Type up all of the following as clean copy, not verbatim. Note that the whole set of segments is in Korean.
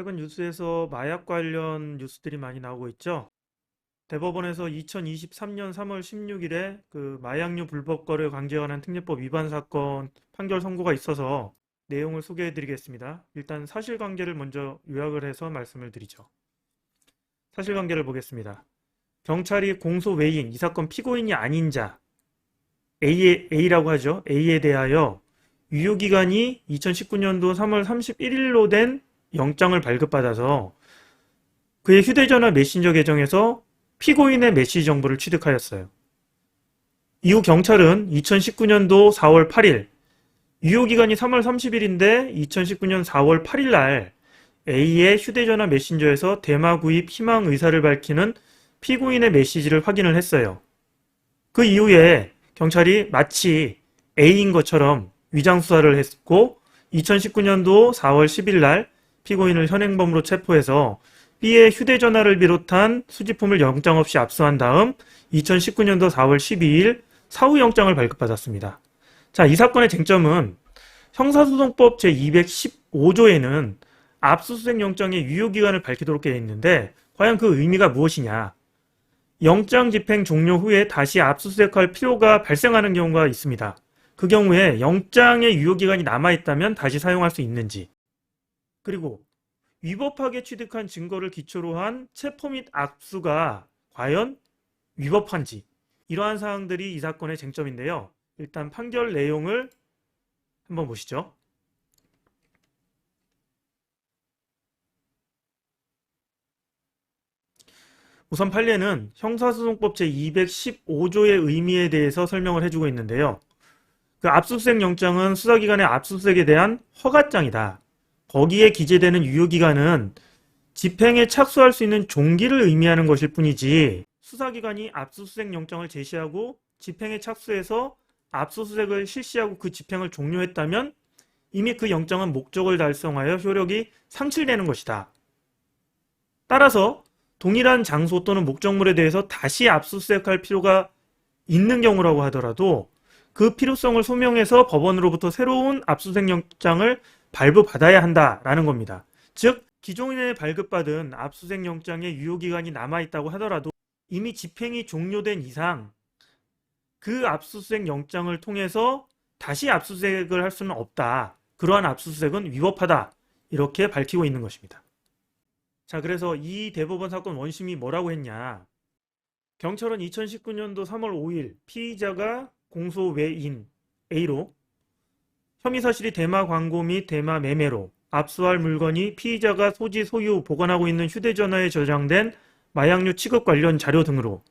최근 뉴스에서 마약 관련 뉴스들이 많이 나오고 있죠. 대법원에서 2023년 3월 16일에 그 마약류 불법 거래 강제에 관한 특례법 위반 사건 판결 선고가 있어서 내용을 소개해 드리겠습니다. 일단 사실관계를 먼저 요약을 해서 말씀을 드리죠. 사실관계를 보겠습니다. 경찰이 공소 외인, 이 사건 피고인이 아닌 자, A라고 하죠. A에 대하여 유효기간이 2019년도 3월 31일로 된 영장을 발급받아서 그의 휴대전화 메신저 계정에서 피고인의 메시지 정보를 취득하였어요. 이후 경찰은 2019년도 4월 8일, 유효기간이 3월 30일인데 2019년 4월 8일 날 A의 휴대전화 메신저에서 대마 구입 희망 의사를 밝히는 피고인의 메시지를 확인을 했어요. 그 이후에 경찰이 마치 A인 것처럼 위장수사를 했고 2019년도 4월 10일 날 피고인을 현행범으로 체포해서 B의 휴대전화를 비롯한 수집품을 영장 없이 압수한 다음 2019년도 4월 12일 사후영장을 발급받았습니다. 자, 이 사건의 쟁점은 형사소송법 제215조에는 압수수색 영장의 유효기간을 밝히도록 되어 있는데 과연 그 의미가 무엇이냐? 영장 집행 종료 후에 다시 압수수색할 필요가 발생하는 경우가 있습니다. 그 경우에 영장의 유효기간이 남아있다면 다시 사용할 수 있는지, 그리고 위법하게 취득한 증거를 기초로 한 체포 및 압수가 과연 위법한지, 이러한 사항들이 이 사건의 쟁점인데요. 일단 판결 내용을 한번 보시죠. 우선 판례는 형사소송법 제215조의 의미에 대해서 설명을 해주고 있는데요. 그 압수수색 영장은 수사기관의 압수수색에 대한 허가장이다. 거기에 기재되는 유효기간은 집행에 착수할 수 있는 종기를 의미하는 것일 뿐이지 수사기관이 압수수색 영장을 제시하고 집행에 착수해서 압수수색을 실시하고 그 집행을 종료했다면 이미 그 영장은 목적을 달성하여 효력이 상실되는 것이다. 따라서 동일한 장소 또는 목적물에 대해서 다시 압수수색할 필요가 있는 경우라고 하더라도 그 필요성을 소명해서 법원으로부터 새로운 압수수색 영장을 발부받아야 한다라는 겁니다. 즉 기존에 발급받은 압수수색 영장의 유효기간이 남아있다고 하더라도 이미 집행이 종료된 이상 그 압수수색 영장을 통해서 다시 압수수색을 할 수는 없다. 그러한 압수수색은 위법하다. 이렇게 밝히고 있는 것입니다. 자, 그래서 이 대법원 사건 원심이 뭐라고 했냐? 경찰은 2019년도 3월 5일 피의자가 공소 외인 A로 혐의 사실이 대마 광고 및 대마 매매로 압수할 물건이 피의자가 소지, 소유, 보관하고 있는 휴대전화에 저장된 마약류 취급 관련 자료 등으로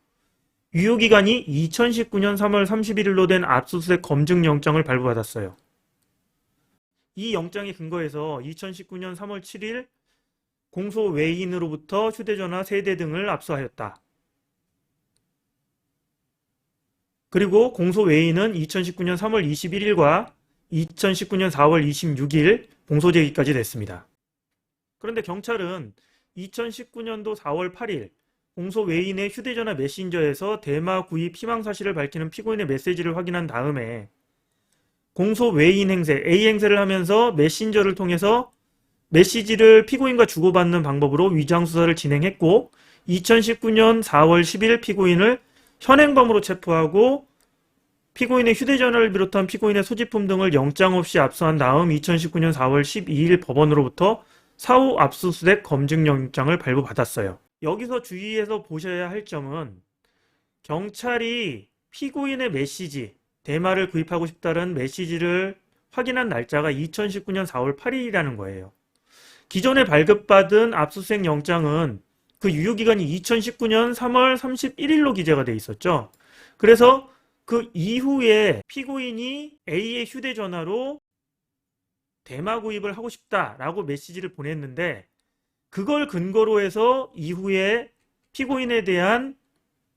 유효기간이 2019년 3월 31일로 된 압수수색 검증영장을 발부받았어요. 이 영장에 근거해서 2019년 3월 7일 공소 외인으로부터 휴대전화 3대 등을 압수하였다. 그리고 공소 외인은 2019년 3월 21일과 2019년 4월 26일 공소 제기까지 됐습니다. 그런데 경찰은 2019년도 4월 8일 공소 외인의 휴대전화 메신저에서 대마 구입 희망 사실을 밝히는 피고인의 메시지를 확인한 다음에 공소 외인 행세, A 행세를 하면서 메신저를 통해서 메시지를 피고인과 주고받는 방법으로 위장수사를 진행했고 2019년 4월 10일 피고인을 현행범으로 체포하고 피고인의 휴대전화를 비롯한 피고인의 소지품 등을 영장 없이 압수한 다음 2019년 4월 12일 법원으로부터 사후 압수수색 검증영장을 발부받았어요. 여기서 주의해서 보셔야 할 점은 경찰이 피고인의 메시지, 대마를 구입하고 싶다는 메시지를 확인한 날짜가 2019년 4월 8일이라는 거예요. 기존에 발급받은 압수수색 영장은 그 유효기간이 2019년 3월 31일로 기재가 돼 있었죠. 그래서 그 이후에 피고인이 A의 휴대전화로 대마 구입을 하고 싶다라고 메시지를 보냈는데 그걸 근거로 해서 이후에 피고인에 대한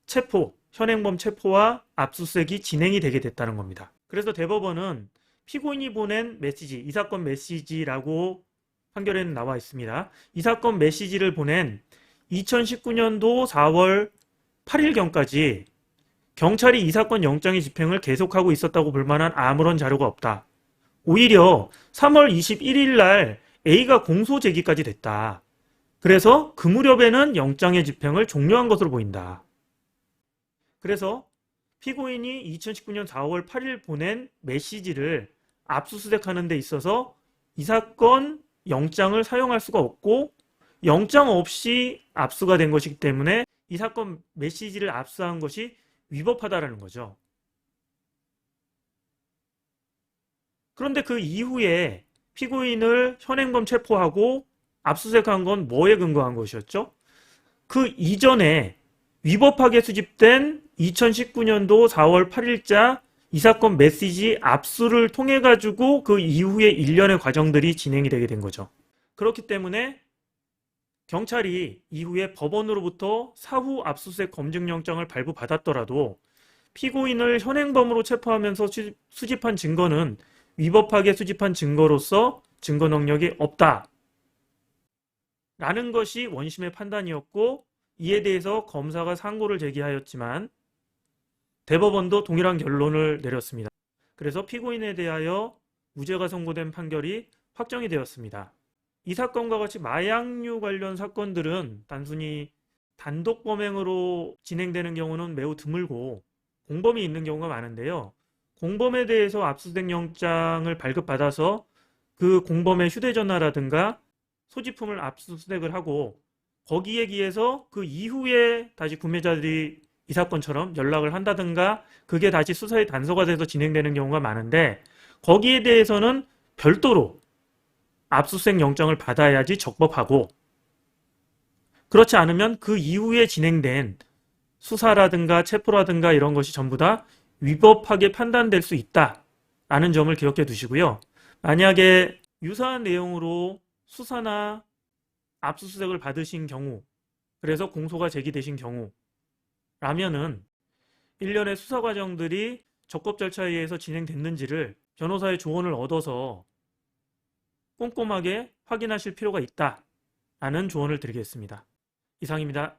체포, 현행범 체포와 압수수색이 진행이 되게 됐다는 겁니다. 그래서 대법원은 피고인이 보낸 메시지, 이 사건 메시지라고 판결에는 나와 있습니다. 이 사건 메시지를 보낸 2019년도 4월 8일경까지 경찰이 이 사건 영장의 집행을 계속하고 있었다고 볼 만한 아무런 자료가 없다. 오히려 3월 21일 날 A가 공소 제기까지 됐다. 그래서 그 무렵에는 영장의 집행을 종료한 것으로 보인다. 그래서 피고인이 2019년 4월 8일 보낸 메시지를 압수수색하는 데 있어서 이 사건 영장을 사용할 수가 없고 영장 없이 압수가 된 것이기 때문에 이 사건 메시지를 압수한 것이 위법하다라는 거죠. 그런데 그 이후에 피고인을 현행범 체포하고 압수수색한 건 뭐에 근거한 것이었죠? 그 이전에 위법하게 수집된 2019년도 4월 8일자 이 사건 메시지 압수를 통해 가지고 그 이후에 일련의 과정들이 진행이 되게 된 거죠. 그렇기 때문에 경찰이 이후에 법원으로부터 사후 압수수색 검증영장을 발부받았더라도 피고인을 현행범으로 체포하면서 수집한 증거는 위법하게 수집한 증거로서 증거 능력이 없다. 라는 것이 원심의 판단이었고 이에 대해서 검사가 상고를 제기하였지만 대법원도 동일한 결론을 내렸습니다. 그래서 피고인에 대하여 무죄가 선고된 판결이 확정이 되었습니다. 이 사건과 같이 마약류 관련 사건들은 단순히 단독 범행으로 진행되는 경우는 매우 드물고 공범이 있는 경우가 많은데요. 공범에 대해서 압수수색 영장을 발급받아서 그 공범의 휴대전화라든가 소지품을 압수수색을 하고 거기에 기해서 그 이후에 다시 구매자들이 이 사건처럼 연락을 한다든가 그게 다시 수사의 단서가 돼서 진행되는 경우가 많은데 거기에 대해서는 별도로 압수수색 영장을 받아야지 적법하고 그렇지 않으면 그 이후에 진행된 수사라든가 체포라든가 이런 것이 전부 다 위법하게 판단될 수 있다라는 점을 기억해 두시고요. 만약에 유사한 내용으로 수사나 압수수색을 받으신 경우 그래서 공소가 제기되신 경우라면은 일련의 수사 과정들이 적법 절차에 의해서 진행됐는지를 변호사의 조언을 얻어서 꼼꼼하게 확인하실 필요가 있다라는 조언을 드리겠습니다. 이상입니다.